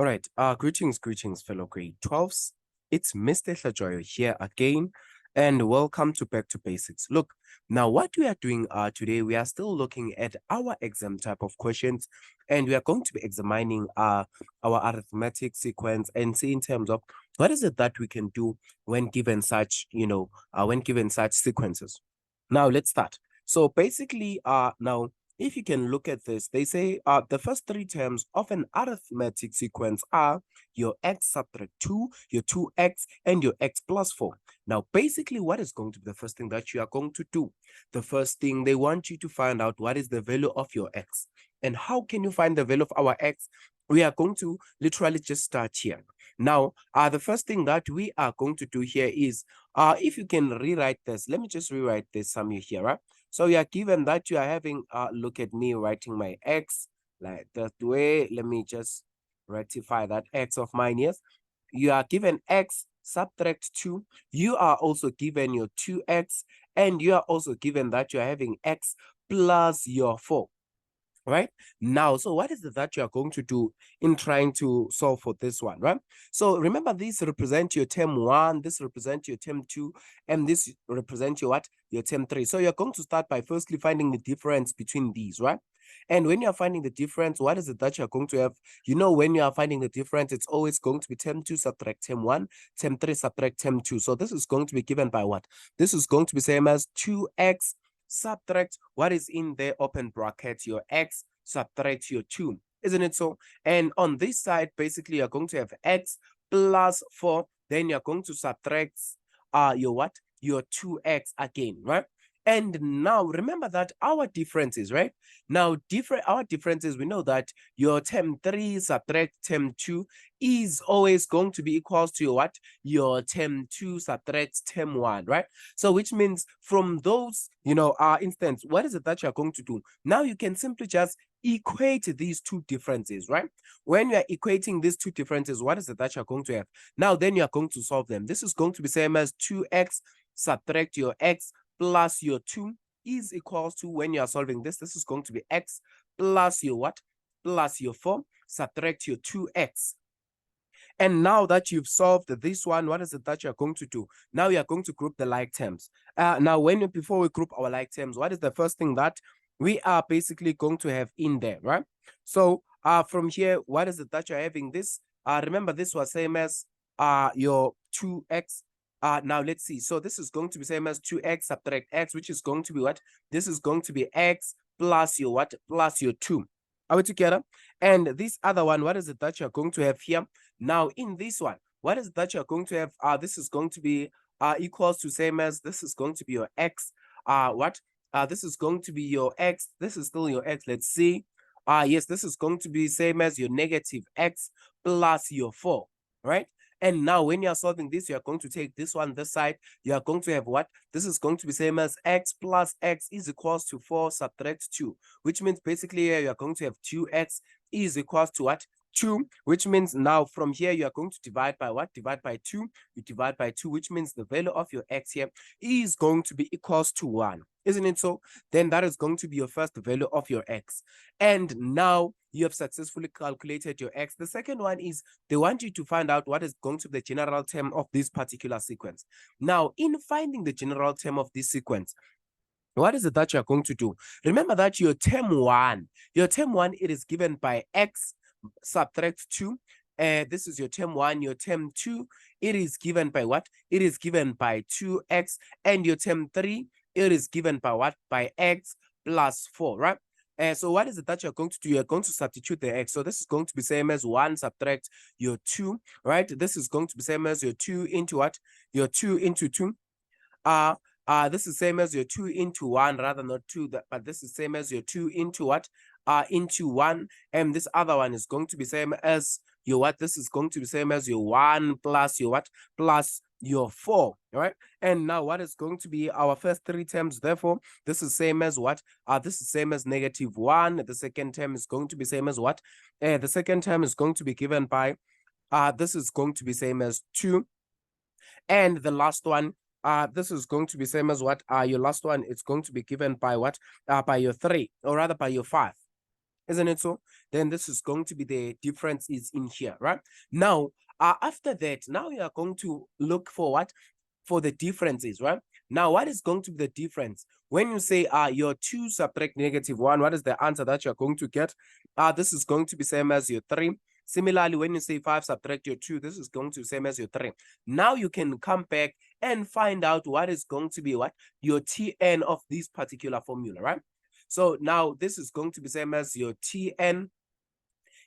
All right. Greetings, fellow grade 12s. It's Mr. Hlajoyo here again, and welcome to Back to Basics. Look, now what we are doing today, we are still looking at our exam type of questions, and we are going to be examining our arithmetic sequence and see in terms of what is it that we can do when given such, when given such sequences. Now let's start. So basically, now if you can look at this, they say the first three terms of an arithmetic sequence are your x subtract 2, your 2x, and your x plus 4. Now, basically, what is going to be the first thing that you are going to do? The first thing, they want you to find out what is the value of your x. And how can you find the value of our x? We are going to literally just start here. Now, the first thing that we are going to do here is, if you can rewrite this, let me just rewrite this somewhere here, right? So you are given that you are having, look at me writing my x like that way. Let me just rectify that x of mine. Yes, you are given x subtract 2. You are also given your 2x, and you are also given that you are having x plus your 4. Right now, so what is it that you are going to do in trying to solve for this one, right? So remember, this represent your term 1, this represent your term 2, and this represent your what, your term 3. So you're going to start by firstly finding the difference between these, right? And when you're finding the difference, what is it that you're going to have? When you are finding the difference, it's always going to be term 2 subtract term 1, term 3 subtract term 2. So this is going to be given by what? This is going to be same as 2x subtract what is in the open bracket, your x, subtract your 2, isn't it so? And on this side, basically, you're going to have x plus 4. Then you're going to subtract your what? Your 2x again, right? And now remember that our differences, right? Now, our differences, we know that your term 3 subtract term 2 is always going to be equals to your what? Your term 2 subtract term 1, right? So which means from those, instance, what is it that you're going to do? Now you can simply just equate these two differences, right? When you are equating these two differences, what is it that you're going to have? Now, then you are going to solve them. This is going to be same as 2x subtract your x plus your 2 is equals to, when you are solving this is going to be x plus your what? Plus your 4, subtract your 2x. And now that you've solved this one, what is it that you're going to do? Now you're going to group the like terms. Now, before we group our like terms, what is the first thing that we are basically going to have in there, right? So from here, what is it that you're having? This, remember, this was same as your 2x. Now let's see. So this is going to be same as 2x subtract x, which is going to be what? This is going to be x plus your what? Plus your 2. Are we together? And this other one, what is it that you're going to have here? Now in this one, what is it that you're going to have? This is going to be equals to same as, this is going to be your x. This is going to be your x. This is still your x. Let's see. Yes, this is going to be same as your negative x plus your 4, right? And now when you're solving this, you're going to take this one, this side, you are going to have what? This is going to be same as x plus x is equals to 4 subtract 2, which means basically here you're going to have 2x is equals to what? 2, which means now from here you are going to divide by what? Divide by 2. You divide by 2, which means the value of your x here is going to be equals to 1, isn't it so? Then that is going to be your first value of your x. And now you have successfully calculated your x. The second one is they want you to find out what is going to be the general term of this particular sequence. Now, in finding the general term of this sequence, what is it that you're going to do? Remember that your term 1, it is given by x subtract 2. This is your term 1. Your term 2, it is given by what? It is given by 2x. And your term 3, it is given by what? By x plus 4, right? So what is it that you're going to do? You're going to substitute the x. So this is going to be same as 1 subtract your 2, right? This is going to be same as your 2 into what? Your 2 into 2. This is same as your 2 into 1, rather not 2, but this is same as your 2 into what? Into 1. And this other one is going to be same as your what? This is going to be same as your 1 plus your what? Plus your 4, all right? And now what is going to be our first three terms? Therefore, this is same as what? This is same as negative 1. The second term is going to be same as what? The second term is going to be given by, this is going to be same as 2. And the last one, this is going to be same as what? Your last one, it's going to be given by what? By your 3, or rather by your 5. isn't it so? Then this is going to be the difference is in here, right? Now, after that, now you are going to look for what? For the differences, right? Now, what is going to be the difference? When you say your 2 subtract -1, what is the answer that you're going to get? This is going to be same as your 3. Similarly, when you say 5 subtract your 2, this is going to be same as your 3. Now you can come back and find out what is going to be what? Your Tn of this particular formula, right? So now this is going to be same as your Tn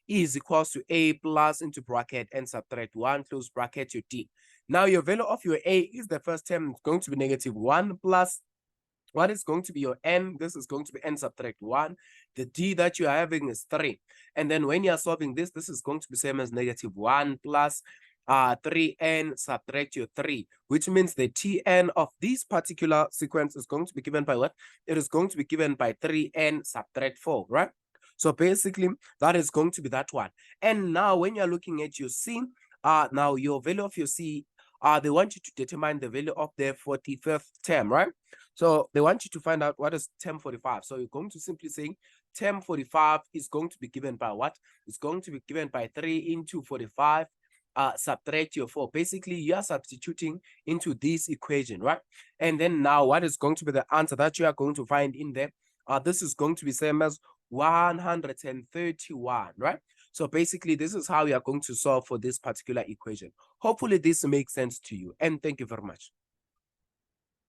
is equals to a plus into bracket and subtract 1 close bracket your d. Now your value of your a is the first term going to be -1 plus what is going to be your n? This is going to be n subtract 1. The d that you are having is 3. And then when you are solving this, this is going to be same as -1 plus 3n subtract your 3, which means the Tn of this particular sequence is going to be given by what? It is going to be given by 3n subtract 4, right? So basically, that is going to be that one. And now when you're looking at your C, now your value of your C, they want you to determine the value of the 45th term, right? So they want you to find out what is term 45. So you're going to simply say term 45 is going to be given by what? It's going to be given by 3 into 45, subtract your 4. Basically, you are substituting into this equation, right? And then now what is going to be the answer that you are going to find in there? This is going to be same as 131, right? So basically, this is how you are going to solve for this particular equation. Hopefully, this makes sense to you. And thank you very much.